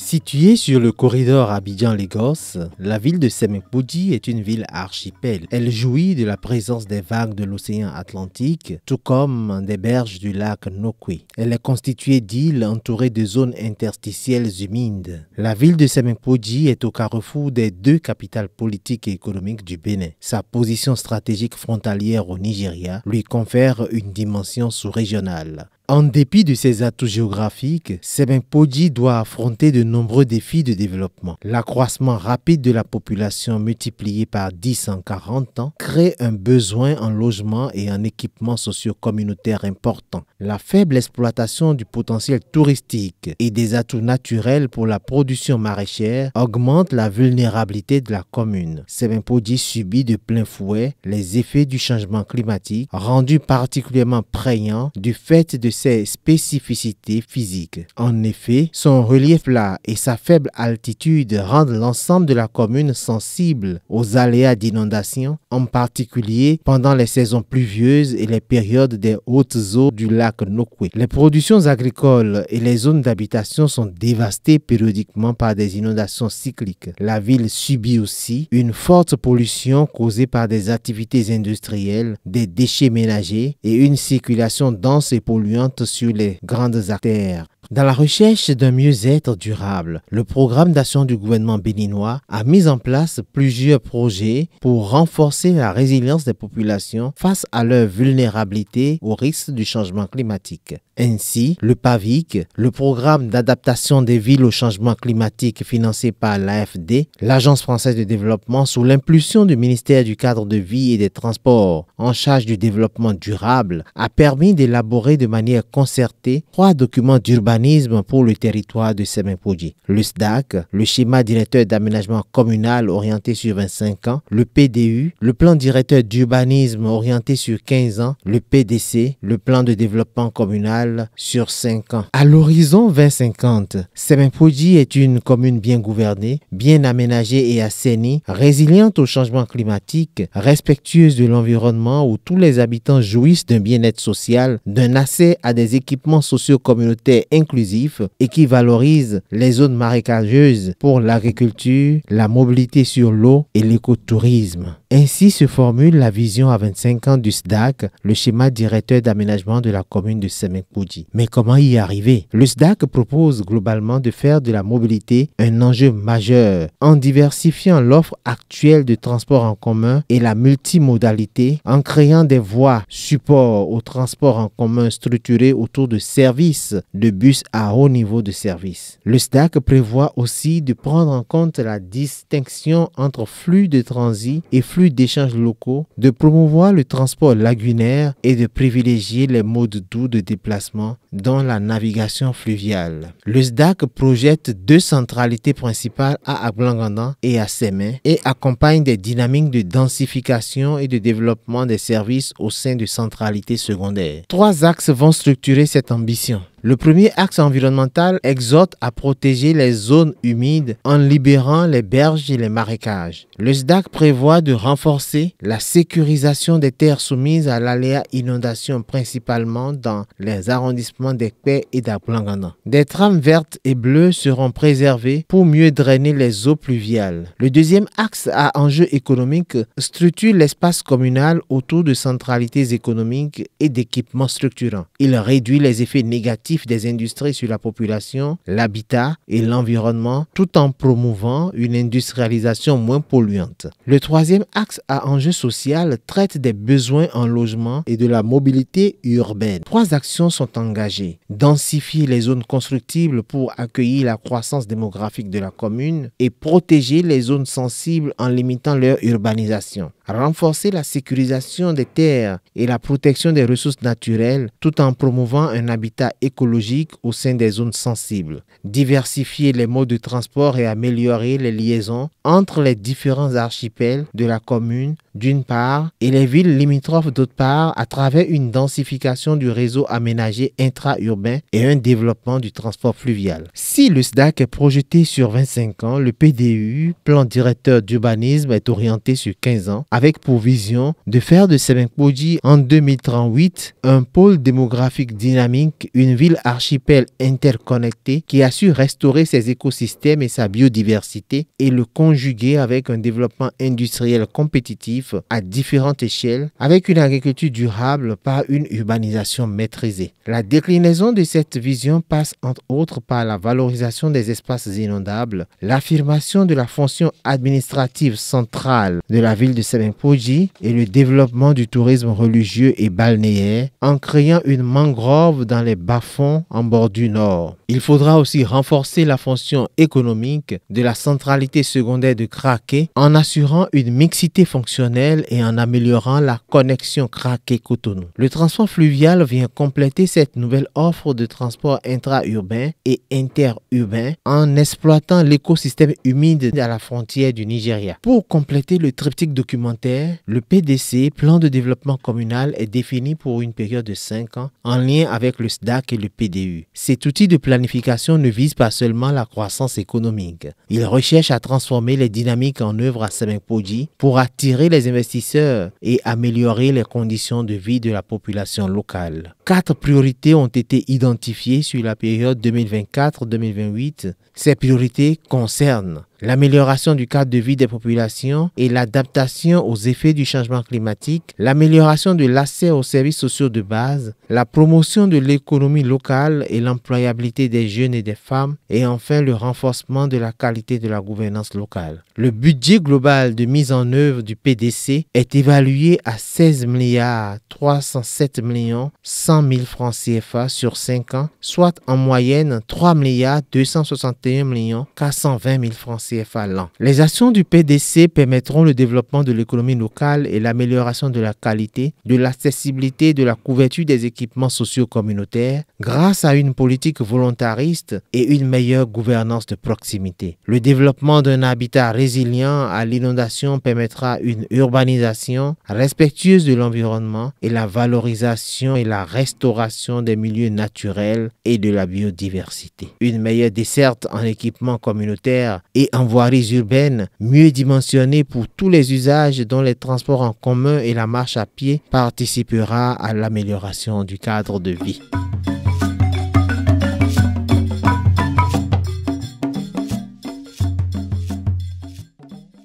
Située sur le corridor Abidjan-Lagos, la ville de Semenkoudji est une ville archipel. Elle jouit de la présence des vagues de l'océan Atlantique, tout comme des berges du lac Nokwe. Elle est constituée d'îles entourées de zones interstitielles humides. La ville de Semenkoudji est au carrefour des deux capitales politiques et économiques du Bénin. Sa position stratégique frontalière au Nigeria lui confère une dimension sous-régionale. En dépit de ses atouts géographiques, Semenkoudji doit affronter de nombreux défis de développement. L'accroissement rapide de la population multiplié par 10 en 40 ans crée un besoin en logement et en équipements socio-communautaires important. La faible exploitation du potentiel touristique et des atouts naturels pour la production maraîchère augmente la vulnérabilité de la commune. Semenkoudji subit de plein fouet les effets du changement climatique, rendu particulièrement prégnant du fait de ses spécificités physiques. En effet, son relief plat et sa faible altitude rendent l'ensemble de la commune sensible aux aléas d'inondation, en particulier pendant les saisons pluvieuses et les périodes des hautes eaux du lac Nokwe. Les productions agricoles et les zones d'habitation sont dévastées périodiquement par des inondations cycliques. La ville subit aussi une forte pollution causée par des activités industrielles, des déchets ménagers et une circulation dense et polluante sur les grandes artères. Dans la recherche d'un mieux-être durable, le programme d'action du gouvernement béninois a mis en place plusieurs projets pour renforcer la résilience des populations face à leur vulnérabilité au risque du changement climatique. Ainsi, le PAVIC, le programme d'adaptation des villes au changement climatique financé par l'AFD, l'Agence française de développement sous l'impulsion du ministère du cadre de vie et des transports en charge du développement durable, a permis d'élaborer de manière concertée 3 documents d'urbanisme pour le territoire de Semenkoudji. Le SDAC, le schéma directeur d'aménagement communal orienté sur 25 ans, le PDU, le plan directeur d'urbanisme orienté sur 15 ans, le PDC, le plan de développement communal sur 5 ans. À l'horizon 2050, Semenkoudji est une commune bien gouvernée, bien aménagée et assainie, résiliente au changement climatique, respectueuse de l'environnement où tous les habitants jouissent d'un bien-être social, d'un accès à des équipements socio-communautaires inclusif et qui valorise les zones marécageuses pour l'agriculture, la mobilité sur l'eau et l'écotourisme. Ainsi se formule la vision à 25 ans du SDAC, le schéma directeur d'aménagement de la commune de Semenkoudji. Mais comment y arriver? Le SDAC propose globalement de faire de la mobilité un enjeu majeur en diversifiant l'offre actuelle de transport en commun et la multimodalité, en créant des voies support au transport en commun structurées autour de services de bus à haut niveau de service. Le SDAC prévoit aussi de prendre en compte la distinction entre flux de transit et flux d'échanges locaux, de promouvoir le transport lagunaire et de privilégier les modes doux de déplacement, dont la navigation fluviale. Le SDAC projette 2 centralités principales à Ablangandan et à Sémé et accompagne des dynamiques de densification et de développement des services au sein de centralités secondaires. 3 axes vont structurer cette ambition. Le premier axe environnemental exhorte à protéger les zones humides en libérant les berges et les marécages. Le SDAC prévoit de renforcer la sécurisation des terres soumises à l'aléa inondation, principalement dans les arrondissements d'Ekpé et d'Ablangandan. Des trames vertes et bleues seront préservées pour mieux drainer les eaux pluviales. Le deuxième axe à enjeu économique structure l'espace communal autour de centralités économiques et d'équipements structurants. Il réduit les effets négatifs des industries sur la population, l'habitat et l'environnement, tout en promouvant une industrialisation moins polluante. Le troisième axe à enjeu social traite des besoins en logement et de la mobilité urbaine. 3 actions sont engagées. Densifier les zones constructibles pour accueillir la croissance démographique de la commune et protéger les zones sensibles en limitant leur urbanisation. Renforcer la sécurisation des terres et la protection des ressources naturelles tout en promouvant un habitat écologique au sein des zones sensibles. Diversifier les modes de transport et améliorer les liaisons entre les différents archipels de la commune d'une part et les villes limitrophes d'autre part à travers une densification du réseau aménagé intra-urbain et un développement du transport fluvial. Si le SDAC est projeté sur 25 ans, le PDU, plan directeur d'urbanisme, est orienté sur 15 ans avec pour vision de faire de Semenkoji en 2038 un pôle démographique dynamique, une ville archipel interconnectée qui a su restaurer ses écosystèmes et sa biodiversité et le conjuguer avec un développement industriel compétitif à différentes échelles avec une agriculture durable par une urbanisation maîtrisée. La déclinaison de cette vision passe entre autres par la valorisation des espaces inondables, l'affirmation de la fonction administrative centrale de la ville de Semenkoji et le développement du tourisme religieux et balnéaire en créant une mangrove dans les bas-fonds en bordure nord. Il faudra aussi renforcer la fonction économique de la centralité secondaire de Craquet en assurant une mixité fonctionnelle et en améliorant la connexion Craquet-Cotonou. Le transport fluvial vient compléter cette nouvelle offre de transport intra-urbain et interurbain en exploitant l'écosystème humide à la frontière du Nigeria. Pour compléter le triptyque documentaire, le PDC, plan de développement communal, est défini pour une période de 5 ans en lien avec le SDAC et le PDU. Cet outil de planification ne vise pas seulement la croissance économique. Il recherche à transformer les dynamiques en œuvre à Semenkoji pour attirer les investisseurs et améliorer les conditions de vie de la population locale. 4 priorités ont été identifiées sur la période 2024-2028. Ces priorités concernent l'amélioration du cadre de vie des populations et l'adaptation aux effets du changement climatique, l'amélioration de l'accès aux services sociaux de base, la promotion de l'économie locale et l'employabilité des jeunes et des femmes, et enfin le renforcement de la qualité de la gouvernance locale. Le budget global de mise en œuvre du PDC est évalué à 16 milliards 307 millions 100 000 francs CFA sur 5 ans, soit en moyenne 3 milliards 261 millions 420 000 francs CFA l'an. Les actions du PDC permettront le développement de l'économie locale et l'amélioration de la qualité, de l'accessibilité et de la couverture des équipements sociaux communautaires grâce à une politique volontariste et une meilleure gouvernance de proximité. Le développement d'un habitat résilient à l'inondation permettra une urbanisation respectueuse de l'environnement et la valorisation et la restauration des milieux naturels et de la biodiversité. Une meilleure desserte en équipements communautaires et en voiries urbaines mieux dimensionnées pour tous les usages dont les transports en commun et la marche à pied participera à l'amélioration du cadre de vie.